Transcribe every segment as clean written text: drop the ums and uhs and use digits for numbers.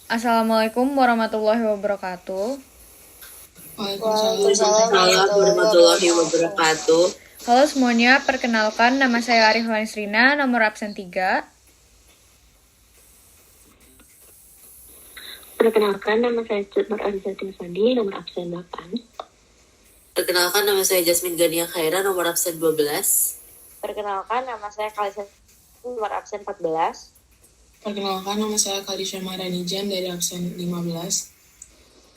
Assalamualaikum warahmatullahi wabarakatuh. Waalaikumsalam warahmatullahi wabarakatuh. Halo semuanya, perkenalkan nama saya Arif Wanisrina, nomor absen 3. Perkenalkan, nama saya Nur Arzatin Sandi, nomor absen 8. Perkenalkan, nama saya Jasmine Gania Khaira, nomor absen 12. Perkenalkan, nama saya Kalisa, nomor absen 14. Perkenalkan, nama saya Kalisha Maranijan dari absen 15.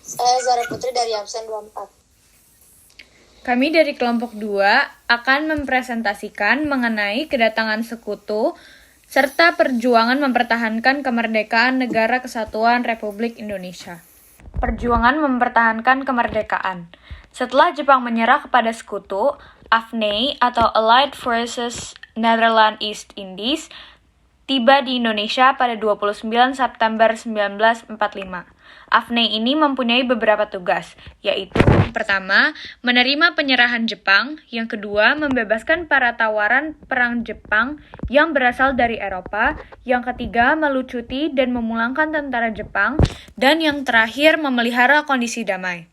Saya Zara Putri dari absen 24. Kami dari kelompok 2 akan mempresentasikan mengenai kedatangan sekutu serta perjuangan mempertahankan kemerdekaan Negara Kesatuan Republik Indonesia. Perjuangan mempertahankan kemerdekaan. Setelah Jepang menyerah kepada sekutu, AFNI atau Allied Forces Netherlands East Indies tiba di Indonesia pada 29 September 1945. AFNI ini mempunyai beberapa tugas, yaitu yang pertama, menerima penyerahan Jepang, yang kedua, membebaskan para tawaran perang Jepang yang berasal dari Eropa, yang ketiga, melucuti dan memulangkan tentara Jepang, dan yang terakhir, memelihara kondisi damai.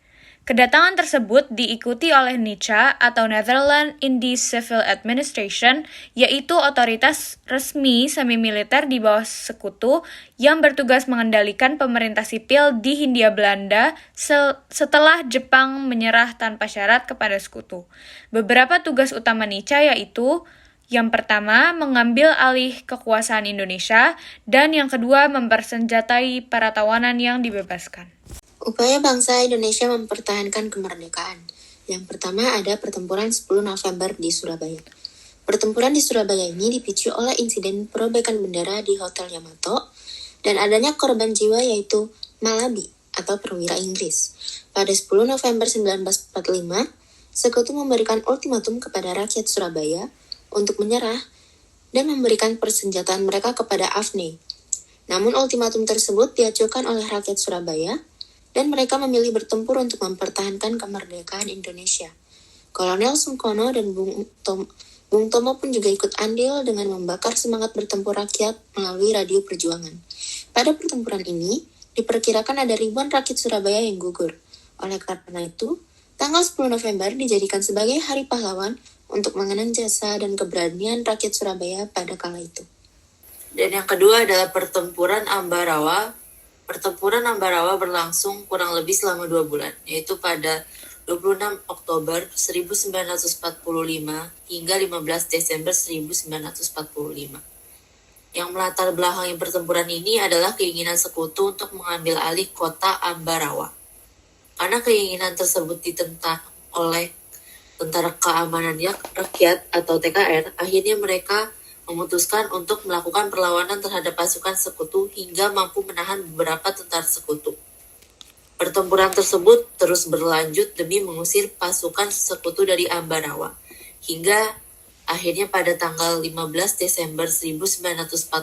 Kedatangan tersebut diikuti oleh NICA atau Netherlands Indies Civil Administration, yaitu otoritas resmi semi-militer di bawah sekutu yang bertugas mengendalikan pemerintah sipil di Hindia Belanda setelah Jepang menyerah tanpa syarat kepada sekutu. Beberapa tugas utama NICA yaitu yang pertama, mengambil alih kekuasaan Indonesia, dan yang kedua, mempersenjatai para tawanan yang dibebaskan. Upaya bangsa Indonesia mempertahankan kemerdekaan. Yang pertama ada pertempuran 10 November di Surabaya. Pertempuran di Surabaya ini dipicu oleh insiden perobekan bendera di Hotel Yamato dan adanya korban jiwa yaitu Malabi atau perwira Inggris. Pada 10 November 1945, sekutu memberikan ultimatum kepada rakyat Surabaya untuk menyerah dan memberikan persenjataan mereka kepada AFNI. Namun ultimatum tersebut diajukan oleh rakyat Surabaya dan mereka memilih bertempur untuk mempertahankan kemerdekaan Indonesia. Kolonel Sungkono dan Bung Tomo pun juga ikut andil dengan membakar semangat bertempur rakyat melalui radio perjuangan. Pada pertempuran ini, diperkirakan ada ribuan rakyat Surabaya yang gugur. Oleh karena itu, tanggal 10 November dijadikan sebagai Hari Pahlawan untuk mengenang jasa dan keberanian rakyat Surabaya pada kala itu. Dan yang kedua adalah pertempuran Ambarawa. Pertempuran Ambarawa berlangsung kurang lebih selama 2 bulan, yaitu pada 26 Oktober 1945 hingga 15 Desember 1945. Yang melatar belakangi pertempuran ini adalah keinginan sekutu untuk mengambil alih kota Ambarawa. Karena keinginan tersebut ditentang oleh Tentara Keamanan Rakyat atau TKR, akhirnya mereka memutuskan untuk melakukan perlawanan terhadap pasukan sekutu hingga mampu menahan beberapa tentara sekutu. Pertempuran tersebut terus berlanjut demi mengusir pasukan sekutu dari Ambarawa, hingga akhirnya pada tanggal 15 Desember 1945,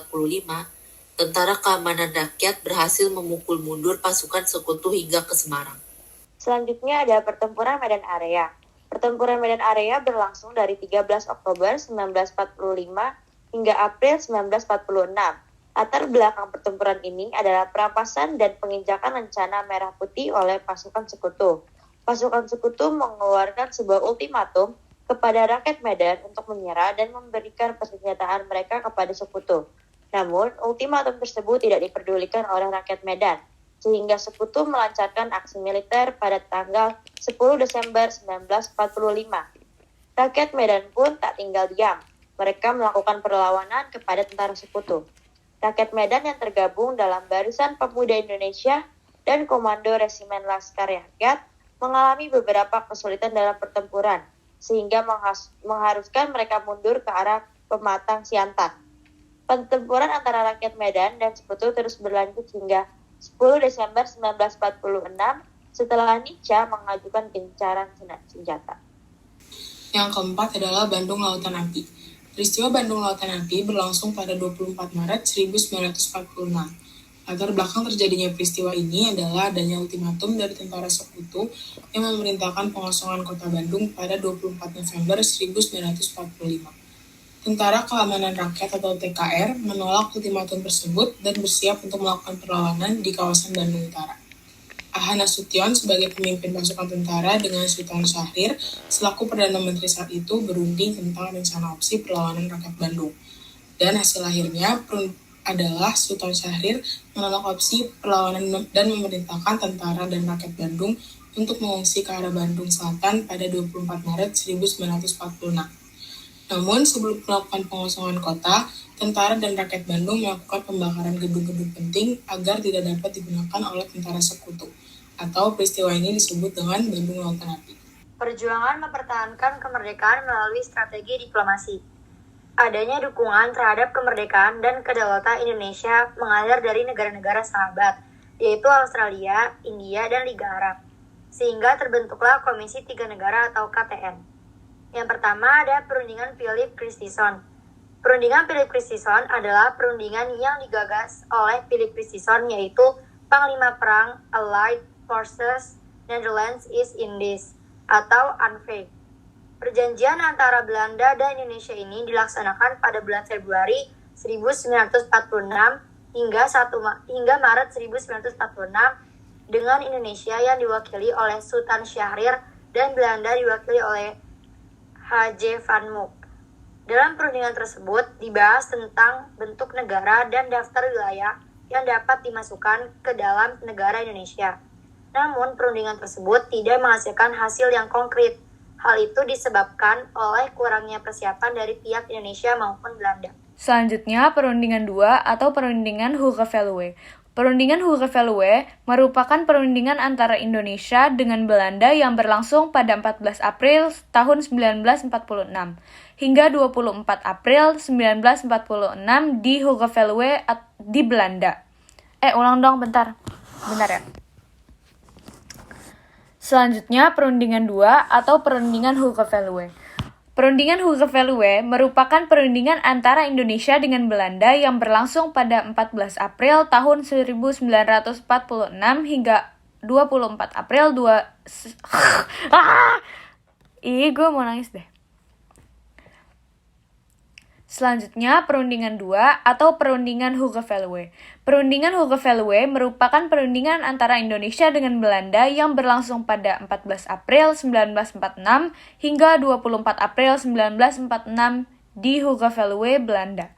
Tentara Keamanan Rakyat berhasil memukul mundur pasukan sekutu hingga ke Semarang. Selanjutnya ada pertempuran Medan Area. Pertempuran Medan Area berlangsung dari 13 Oktober 1945 hingga April 1946. Latar belakang pertempuran ini adalah perampasan dan penginjakan rencana Merah Putih oleh pasukan sekutu. Pasukan sekutu mengeluarkan sebuah ultimatum kepada rakyat Medan untuk menyerah dan memberikan persenjataan mereka kepada sekutu. Namun, ultimatum tersebut tidak diperdulikan oleh rakyat Medan, sehingga sekutu melancarkan aksi militer pada tanggal 10 Desember 1945. Rakyat Medan pun tak tinggal diam. Mereka melakukan perlawanan kepada tentara sekutu. Rakyat Medan yang tergabung dalam Barisan Pemuda Indonesia dan Komando Resimen Laskar Rakyat mengalami beberapa kesulitan dalam pertempuran, sehingga mengharuskan mereka mundur ke arah Pematang Siantar. Pertempuran antara rakyat Medan dan sekutu terus berlanjut hingga 10 Desember 1946 setelah NICA mengajukan gencaran senjata. Yang keempat adalah Bandung Lautan Api. Peristiwa Bandung Lautan Api berlangsung pada 24 Maret 1946. Latar belakang terjadinya peristiwa ini adalah adanya ultimatum dari tentara sekutu yang memerintahkan pengosongan kota Bandung pada 24 November 1945. Tentara Keamanan Rakyat atau TKR menolak ultimatum tersebut dan bersiap untuk melakukan perlawanan di kawasan Bandung Utara. Ahan Nasution sebagai pemimpin pasukan tentara dengan Sultan Syahrir selaku Perdana Menteri saat itu berunding tentang rencana opsi perlawanan rakyat Bandung. Dan hasil akhirnya adalah Sultan Syahrir menolak opsi perlawanan dan memerintahkan tentara dan rakyat Bandung untuk mengungsi ke arah Bandung Selatan pada 24 Maret 1946. Namun, sebelum melakukan pengosongan kota, tentara dan rakyat Bandung melakukan pembakaran gedung-gedung penting agar tidak dapat digunakan oleh tentara sekutu, atau peristiwa ini disebut dengan Bandung Lautan Api. Perjuangan mempertahankan kemerdekaan melalui strategi diplomasi. Adanya dukungan terhadap kemerdekaan dan kedaulatan Indonesia mengalir dari negara-negara sahabat, yaitu Australia, India, dan Liga Arab, sehingga terbentuklah Komisi Tiga Negara atau KTN. Yang pertama ada perundingan Philip Christison. Perundingan Philip Christison adalah perundingan yang digagas oleh Philip Christison, yaitu Panglima Perang Allied Forces Netherlands East Indies atau ANVE. Perjanjian antara Belanda dan Indonesia ini dilaksanakan pada bulan Februari 1946 hingga Maret 1946 dengan Indonesia yang diwakili oleh Sultan Syahrir dan Belanda diwakili oleh H.J. Van Mook. Dalam perundingan tersebut dibahas tentang bentuk negara dan daftar wilayah yang dapat dimasukkan ke dalam negara Indonesia. Namun perundingan tersebut tidak menghasilkan hasil yang konkret. Hal itu disebabkan oleh kurangnya persiapan dari pihak Indonesia maupun Belanda. Selanjutnya, perundingan 2 atau perundingan Hooge-Veluwe. Perundingan Hooge-Veluwe merupakan perundingan antara Indonesia dengan Belanda yang berlangsung pada 14 April tahun 1946 hingga 24 April 1946 di Hooge-Veluwe di Belanda. Ulang dong bentar ya. Selanjutnya, perundingan 2 atau perundingan Hooge-Veluwe. Perundingan Hooge-Veluwe merupakan perundingan antara Indonesia dengan Belanda yang berlangsung pada 14 April tahun 1946 hingga 24 April gue mau nangis deh. Selanjutnya, perundingan 2 atau perundingan Hooge-Veluwe. Perundingan Hooge-Veluwe merupakan perundingan antara Indonesia dengan Belanda yang berlangsung pada 14 April 1946 hingga 24 April 1946 di Hooge-Veluwe, Belanda.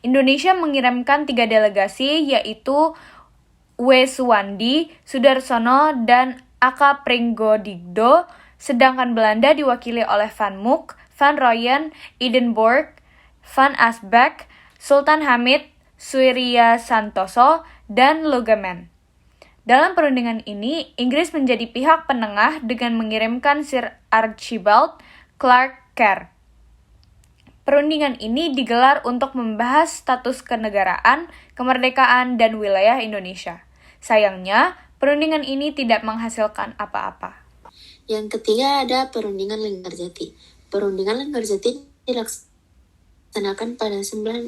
Indonesia mengirimkan 3 delegasi yaitu W. Suwandi, Sudarsono, dan A.K. Pringgodigdo, sedangkan Belanda diwakili oleh Van Mook, Van Rooyen, Edinburgh, Van Asbach, Sultan Hamid, Surya Santoso, dan Logamen. Dalam perundingan ini, Inggris menjadi pihak penengah dengan mengirimkan Sir Archibald Clarke Kerr. Perundingan ini digelar untuk membahas status kenegaraan, kemerdekaan, dan wilayah Indonesia. Sayangnya, perundingan ini tidak menghasilkan apa-apa. Yang ketiga ada perundingan Linggarjati. Perundingan Linggarjati dilaksanakan pada 11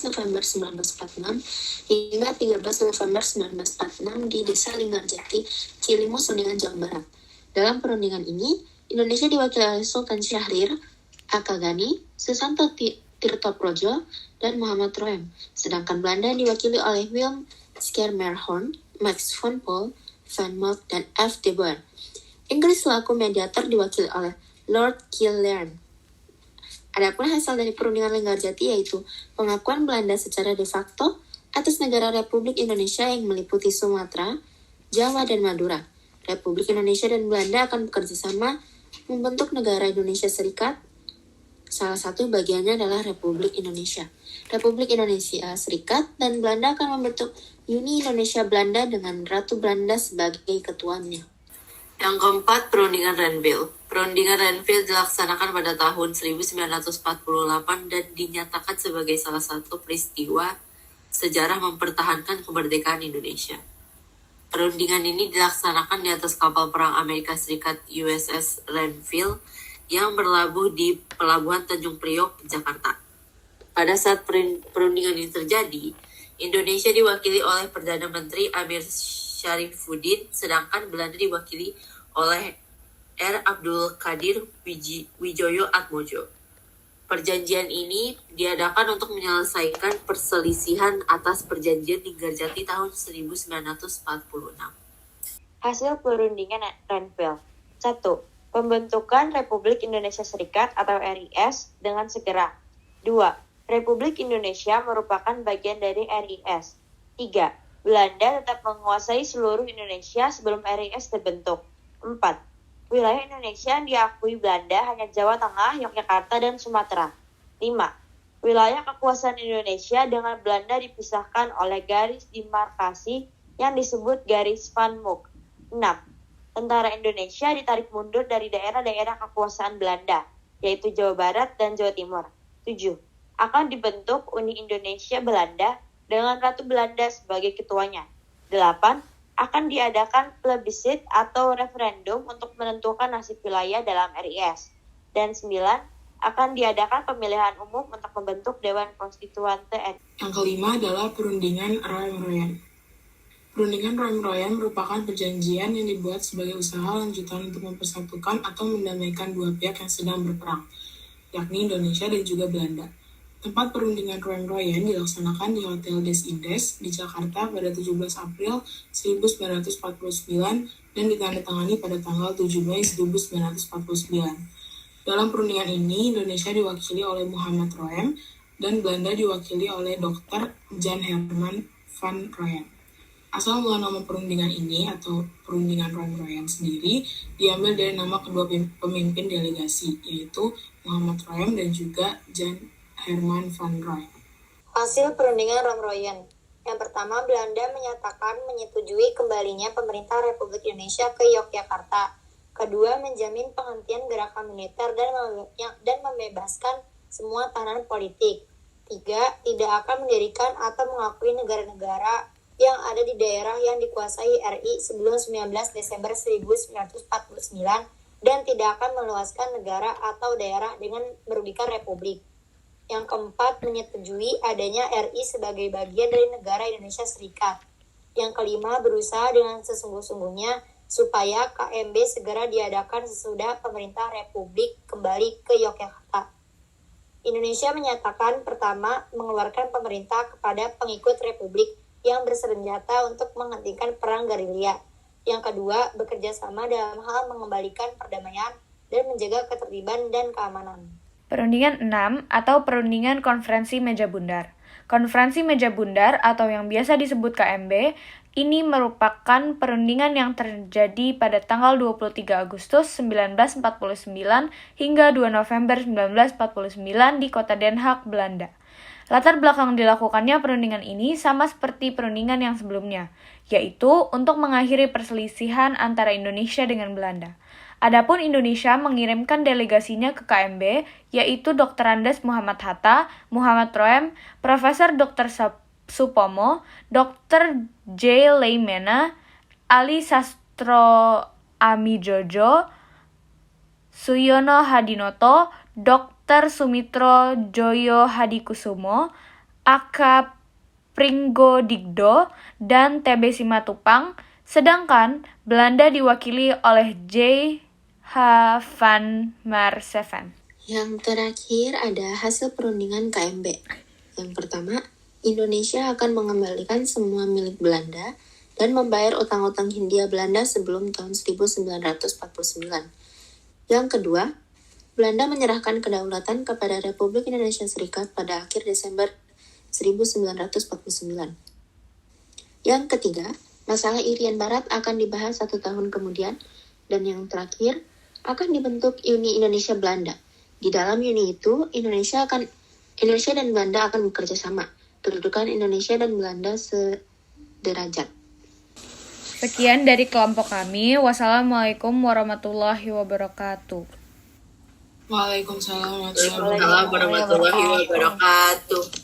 November 1946 hingga 13 November 1946 di Desa Linggarjati, Cilimus, Kuningan, Jawa Barat. Dalam perundingan ini, Indonesia diwakili oleh Sultan Syahrir, A.K. Ghani, Susanto Tirtoprojo, dan Muhammad Roem. Sedangkan Belanda diwakili oleh Willem Schermerhorn, Max von Paul, Van Mook, dan F. de Boer. Inggris selaku mediator diwakili oleh Lord Killearn. Adapun hasil dari perundingan Linggarjati yaitu pengakuan Belanda secara de facto atas negara Republik Indonesia yang meliputi Sumatera, Jawa, dan Madura. Republik Indonesia dan Belanda akan bekerja sama membentuk negara Indonesia Serikat. Salah satu bagiannya adalah Republik Indonesia. Republik Indonesia Serikat dan Belanda akan membentuk Uni Indonesia Belanda dengan Ratu Belanda sebagai ketuanya. Yang keempat, perundingan Renville. Perundingan Renville dilaksanakan pada tahun 1948 dan dinyatakan sebagai salah satu peristiwa sejarah mempertahankan kemerdekaan Indonesia. Perundingan ini dilaksanakan di atas kapal perang Amerika Serikat USS Renville yang berlabuh di Pelabuhan Tanjung Priok, Jakarta. Pada saat perundingan ini terjadi, Indonesia diwakili oleh Perdana Menteri Amir Syarifuddin, sedangkan Belanda diwakili oleh R. Abdul Qadir Wijoyo Atmojo. Perjanjian ini diadakan untuk menyelesaikan perselisihan atas perjanjian Linggarjati tahun 1946. Hasil perundingan Renville. 1. Pembentukan Republik Indonesia Serikat atau RIS dengan segera. 2. Republik Indonesia merupakan bagian dari RIS. 3. Belanda tetap menguasai seluruh Indonesia sebelum RIS terbentuk. 4. Wilayah Indonesia yang diakui Belanda hanya Jawa Tengah, Yogyakarta, dan Sumatera. 5. Wilayah kekuasaan Indonesia dengan Belanda dipisahkan oleh garis demarkasi yang disebut garis Van Mook. 6. Tentara Indonesia ditarik mundur dari daerah-daerah kekuasaan Belanda, yaitu Jawa Barat dan Jawa Timur. 7. Akan dibentuk Uni Indonesia Belanda dengan Ratu Belanda sebagai ketuanya. 8. Akan diadakan plebisit atau referendum untuk menentukan nasib wilayah dalam RIS. Dan 9. Akan diadakan pemilihan umum untuk membentuk Dewan Konstituante RI. Yang kelima adalah perundingan Royan-Royan. Perundingan Royan-Royan merupakan perjanjian yang dibuat sebagai usaha lanjutan untuk mempersatukan atau mendamaikan dua pihak yang sedang berperang, yakni Indonesia dan juga Belanda. Tempat perundingan Royan-Royan dilaksanakan di Hotel Des Indes di Jakarta pada 17 April 1949 dan ditandatangani pada tanggal 7 Mei 1949. Dalam perundingan ini, Indonesia diwakili oleh Muhammad Roem dan Belanda diwakili oleh Dr. Jan Herman van Royen. Asal mula nama perundingan ini atau perundingan Royan-Royan sendiri diambil dari nama kedua pemimpin delegasi, yaitu Muhammad Roem dan juga Jan Herman van Royen. Hasil perundingan Royan. Yang pertama, Belanda menyatakan menyetujui kembalinya pemerintah Republik Indonesia ke Yogyakarta. Kedua, menjamin penghentian gerakan militer dan membebaskan semua tahanan politik. 3. Tidak akan mendirikan atau mengakui negara-negara yang ada di daerah yang dikuasai RI sebelum 19 Desember 1949 dan tidak akan meluaskan negara atau daerah dengan merugikan republik. Yang keempat, menyetujui adanya RI sebagai bagian dari negara Indonesia Serikat. Yang kelima, berusaha dengan sesungguh-sungguhnya supaya KMB segera diadakan sesudah pemerintah Republik kembali ke Yogyakarta. Indonesia menyatakan pertama, mengeluarkan pemerintah kepada pengikut Republik yang bersenjata untuk menghentikan perang gerilya. Yang kedua, bekerja sama dalam hal mengembalikan perdamaian dan menjaga ketertiban dan keamanan. Perundingan 6 atau Perundingan Konferensi Meja Bundar. Konferensi Meja Bundar atau yang biasa disebut KMB ini merupakan perundingan yang terjadi pada tanggal 23 Agustus 1949 hingga 2 November 1949 di kota Den Haag, Belanda. Latar belakang dilakukannya perundingan ini sama seperti perundingan yang sebelumnya, yaitu untuk mengakhiri perselisihan antara Indonesia dengan Belanda. Adapun Indonesia mengirimkan delegasinya ke KMB, yaitu Dr. Andes Muhammad Hatta, Muhammad Roem, Profesor Dr. Supomo, Dr. J. Leimena, Ali Sastro Amijojo, Suyono Hadinoto, Dr. Sumitro Joyo Hadikusumo, Aka Pringgodigdo, dan TB Simatupang, sedangkan Belanda diwakili oleh J. H. van Marseven. Yang terakhir ada hasil perundingan KMB. Yang pertama, Indonesia akan mengembalikan semua milik Belanda dan membayar utang-utang Hindia Belanda sebelum tahun 1949. Yang kedua, Belanda menyerahkan kedaulatan kepada Republik Indonesia Serikat pada akhir Desember 1949. Yang ketiga, masalah Irian Barat akan dibahas 1 tahun kemudian. Dan yang terakhir, akan dibentuk Uni Indonesia Belanda. Di dalam uni itu, Indonesia dan Belanda akan bekerja sama. Kedudukan Indonesia dan Belanda sederajat. Sekian dari kelompok kami. Wassalamualaikum warahmatullahi wabarakatuh. Waalaikumsalam Waalaikumsalam warahmatullahi wabarakatuh.